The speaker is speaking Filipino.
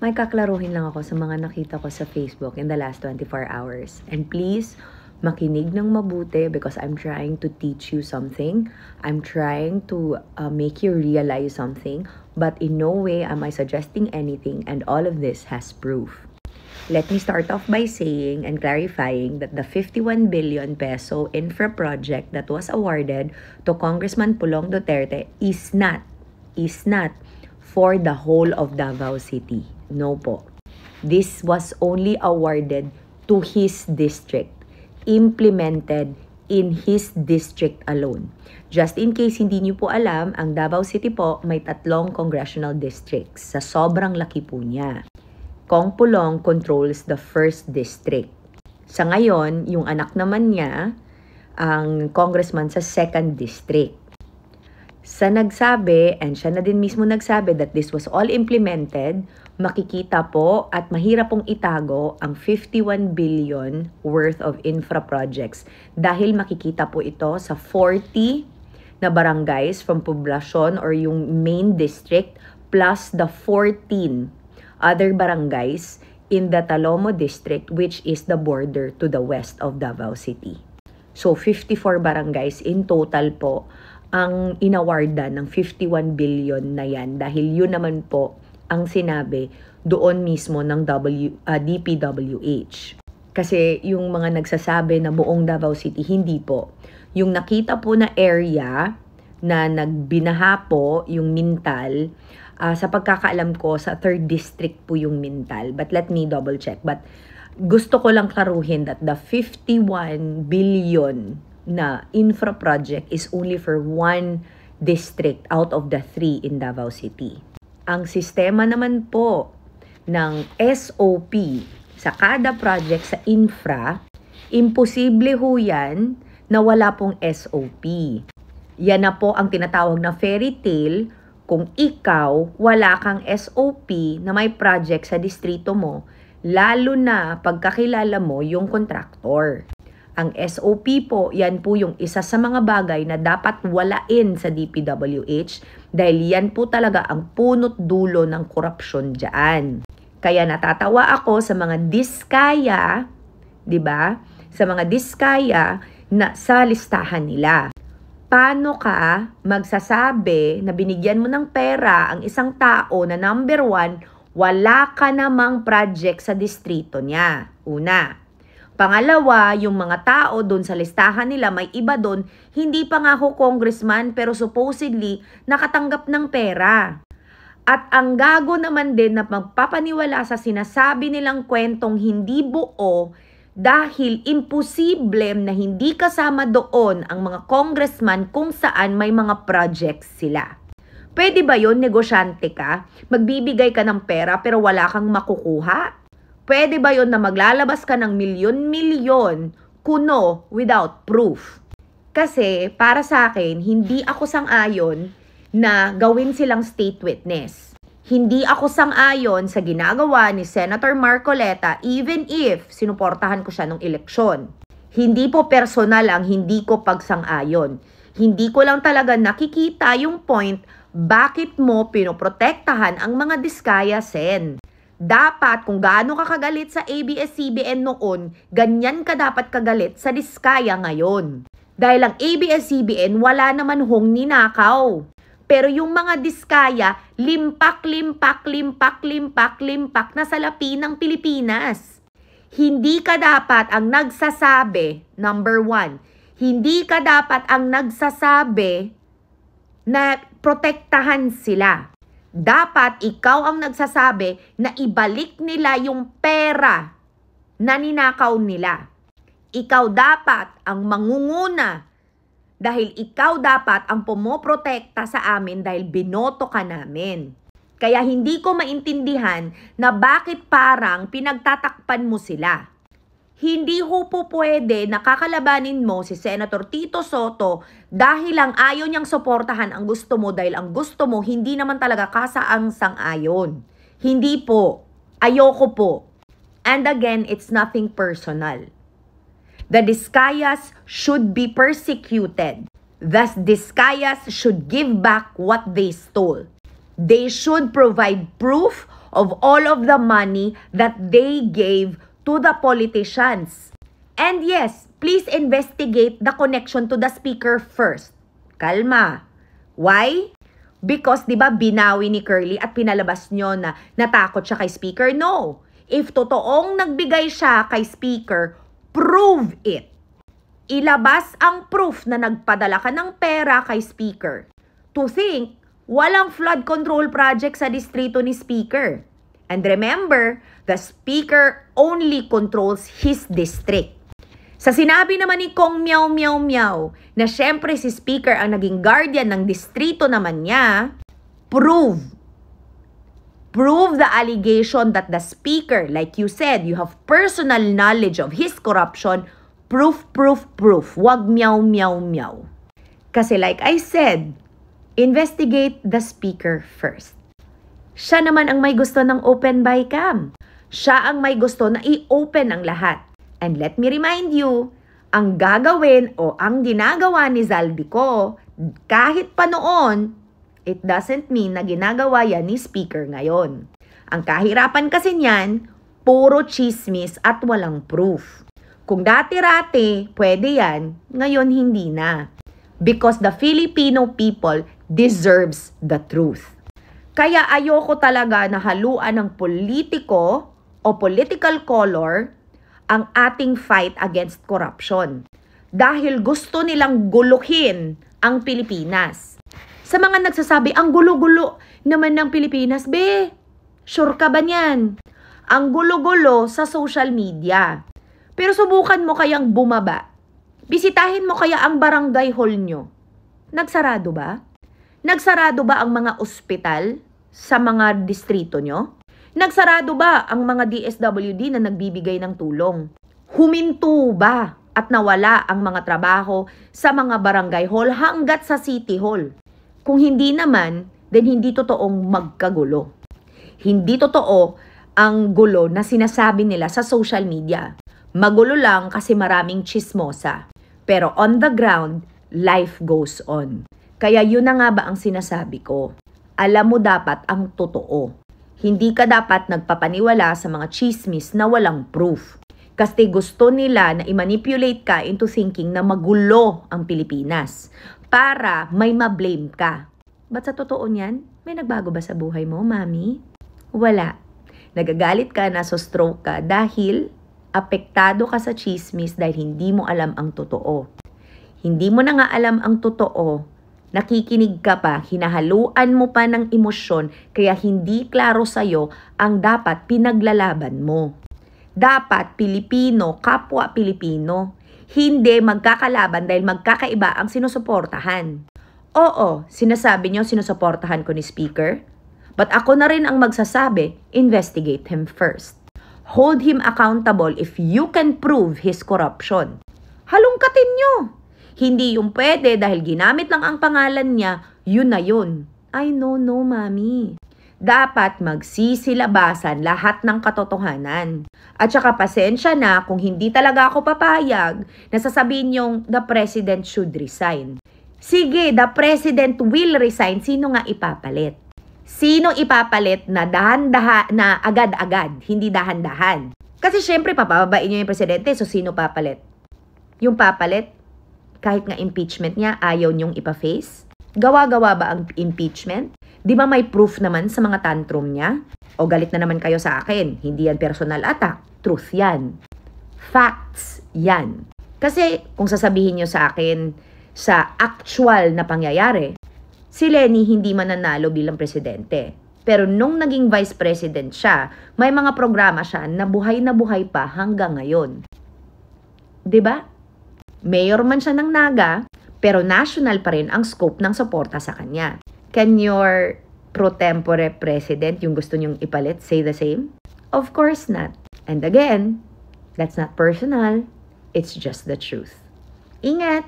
May kaklaruhin lang ako sa mga nakita ko sa Facebook in the last 24 hours. And please, makinig ng mabuti because I'm trying to teach you something. I'm trying to make you realize something. But in no way am I suggesting anything, and all of this has proof. Let me start off by saying and clarifying that the 51 billion peso infra project that was awarded to Congressman Pulong Duterte is not for the whole of Davao City. No po. This was only awarded to his district, implemented in his district alone. Just in case hindi niyo po alam, ang Davao City po may 3 congressional districts. Sa sobrang laki po niya. Kong Pulong controls the 1st district. Sa ngayon, yung anak naman niya, ang congressman sa 2nd district. Sa nagsabi, and siya na din mismo nagsabi that this was all implemented, makikita po at mahirap pong itago ang 51 billion worth of infra projects dahil makikita po ito sa 40 na barangays from poblasyon or yung main district plus the 14 other barangays in the Talomo district, which is the border to the west of Davao City. So 54 barangays in total po ang inawardan ng 51 billion na yan dahil yun naman po ang sinabi doon mismo ng DPWH. Kasi yung mga nagsasabi na buong Davao City, hindi po. Yung nakita po na area na nagbinaha po yung Mintal, sa pagkakaalam ko sa 3rd district po yung Mintal. But let me double check. But gusto ko lang klaruhin that the 51 billion na infra project is only for 1 district out of the 3 in Davao City. Ang sistema naman po ng SOP sa kada project sa infra, imposible ho yan na wala pong SOP. Yan na po ang tinatawag na fairy tale kung ikaw wala kang SOP na may project sa distrito mo, lalo na pagkakilala mo yung kontraktor. Ang SOP po, yan po yung isa sa mga bagay na dapat walain sa DPWH dahil yan po talaga ang punot dulo ng korupsyon dyan. Kaya natatawa ako sa mga diskaya, di ba? Sa mga diskaya na sa listahan nila. Paano ka magsasabi na binigyan mo ng pera ang isang tao na number 1, wala ka namang project sa distrito niya? Una. Pangalawa, yung mga tao doon sa listahan nila, may iba doon, hindi pa nga ho congressman pero supposedly nakatanggap ng pera. At ang gago naman din na magpapaniwala sa sinasabi nilang kwentong hindi buo dahil imposible na hindi kasama doon ang mga congressman kung saan may mga projects sila. Pwede ba yon? Negosyante ka? Magbibigay ka ng pera pero wala kang makukuha? Pwede ba yon na maglalabas ka ng milyon-milyon kuno without proof? Kasi para sa akin, hindi ako sang-ayon na gawin silang state witness. Hindi ako sang-ayon sa ginagawa ni Senator Marcoleta even if sinuportahan ko siya nung eleksyon. Hindi po personal ang hindi ko pagsang-ayon. Hindi ko lang talaga nakikita yung point bakit mo pinoprotektahan ang mga diskaya, Sen. Dapat kung gaano ka kagalit sa ABS-CBN noon, ganyan ka dapat kagalit sa diskaya ngayon. Dahil ang ABS-CBN wala naman hong ninakaw. Pero yung mga diskaya, limpak na salapi ng Pilipinas. Hindi ka dapat ang nagsasabi, number 1, hindi ka dapat ang nagsasabi na protektahan sila. Dapat ikaw ang nagsasabi na ibalik nila yung pera na ninakaw nila. Ikaw dapat ang mangunguna dahil ikaw dapat ang pumoprotekta sa amin dahil binoto ka namin. Kaya hindi ko maintindihan na bakit parang pinagtatakpan mo sila. Hindi ho po pwede na kakalabanin mo si Senator Tito Soto dahil lang ayaw niyang suportahan ang gusto mo dahil ang gusto mo hindi naman talaga kasaang sang-ayon. Hindi po. Ayoko po. And again, it's nothing personal. The Diskayas should be persecuted. The Diskayas should give back what they stole. They should provide proof of all of the money that they gave to the politicians. And yes, please investigate the connection to the speaker first. Kalma. Why? Because, di ba, binawi ni Curly at pinalabas nyo na natakot siya kay speaker? No. If totoong nagbigay siya kay speaker, prove it. Ilabas ang proof na nagpadala ka ng pera kay speaker. To think, walang flood control project sa distrito ni speaker. And remember, the speaker only controls his district. Sa sinabi naman ni Kong Meow Meow Meow na syempre si speaker ang naging guardian ng distrito naman niya, prove the allegation that the speaker, like you said, you have personal knowledge of his corruption. Proof. Wag meow meow meow. Kasi like I said, investigate the speaker first. Siya naman ang may gusto ng open by cam. Siya ang may gusto na i-open ang lahat. And let me remind you, ang gagawin o ang ginagawa ni Zaldico, kahit pa noon, it doesn't mean na ginagawa yan ni speaker ngayon. Ang kahirapan kasi niyan, puro chismis at walang proof. Kung dati-rati, pwede yan, ngayon hindi na. Because the Filipino people deserves the truth. Kaya ayoko talaga na haluan ng politiko o political color ang ating fight against corruption. Dahil gusto nilang guluhin ang Pilipinas. Sa mga nagsasabi, ang gulo-gulo naman ng Pilipinas, be, sure ka ba niyan? Ang gulo-gulo sa social media. Pero subukan mo kayang bumaba. Bisitahin mo kaya ang barangay hall nyo. Nagsarado ba? Nagsarado ba ang mga ospital sa mga distrito nyo? Nagsarado ba ang mga DSWD na nagbibigay ng tulong? Huminto ba at nawala ang mga trabaho sa mga barangay hall hanggat sa city hall? Kung hindi naman, then hindi totoong magkagulo. Hindi totoo ang gulo na sinasabi nila sa social media. Magulo lang kasi maraming chismosa. Pero on the ground, life goes on. Kaya yun na nga ba ang sinasabi ko? Alam mo dapat ang totoo. Hindi ka dapat nagpapaniwala sa mga chismis na walang proof. Kasi gusto nila na i-manipulate ka into thinking na magulo ang Pilipinas para may ma-blame ka. Ba't sa totoo niyan? May nagbago ba sa buhay mo, mami? Wala. Nagagalit ka, nasa-stroke ka dahil apektado ka sa chismis dahil hindi mo alam ang totoo. Hindi mo na nga alam ang totoo, nakikinig ka pa, hinahaluan mo pa ng emosyon, kaya hindi klaro sa'yo ang dapat pinaglalaban mo. Dapat Pilipino, kapwa Pilipino, hindi magkakalaban dahil magkakaiba ang sinusuportahan. Oo, sinasabi nyo sinusuportahan ko ni speaker, but ako na rin ang magsasabi, investigate him first. Hold him accountable if you can prove his corruption. Halungkatin nyo! Hindi yung pwede dahil ginamit lang ang pangalan niya, yun na yun. Ay, no, mami. Dapat magsisilabasan lahat ng katotohanan. At saka pasensya na kung hindi talaga ako papayag na sasabihin yung the president should resign. Sige, the president will resign. Sino nga ipapalit? Sino ipapalit na na agad-agad, hindi dahan-dahan? Kasi syempre papababain niyo yung presidente, so sino papalit? Yung papalit? Kahit nga impeachment niya, ayaw niyong ipa-face? Gawa-gawa ba ang impeachment? Di ba may proof naman sa mga tantrum niya? O galit na naman kayo sa akin, hindi yan personal attack. Truth yan. Facts yan. Kasi kung sasabihin niyo sa akin sa actual na pangyayari, si Leni hindi mananalo bilang presidente. Pero nung naging vice president siya, may mga programa siya na buhay pa hanggang ngayon. Di ba? Mayor man siya ng Naga, pero national pa rin ang scope ng suporta sa kanya. Can your pro tempore president, yung gusto niyong ipalit, say the same? Of course not. And again, that's not personal. It's just the truth. Ingat!